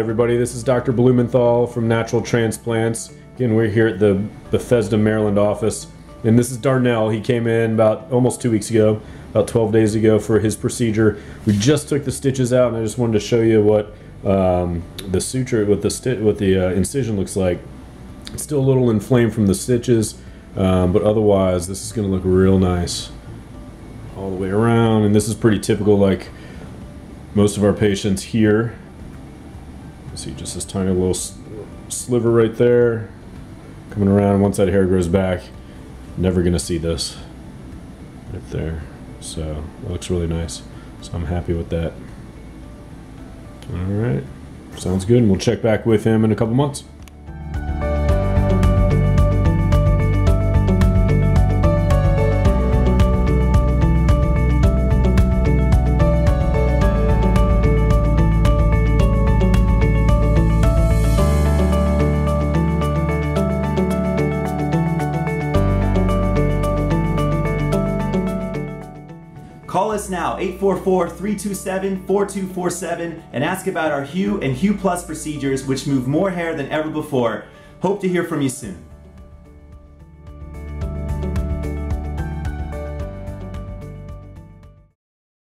everybody. This is Dr. Blumenthal from Natural Transplants. Again, we're here at the Bethesda, Maryland office. And this is Darnell. He came in about almost 2 weeks ago, about 12 days ago for his procedure. We just took the stitches out, and I just wanted to show you what the suture, what the incision looks like. It's still a little inflamed from the stitches, but otherwise this is going to look real nice all the way around. And this is pretty typical, like most of our patients here. See just this tiny little sliver right there coming around. Once that hair grows back, never gonna see this right there. So it looks really nice, so I'm happy with that. All right, sounds good, and we'll check back with him in a couple months. Call us now, 844-327-4247, and ask about our Hue and Hue Plus procedures, which move more hair than ever before. Hope to hear from you soon.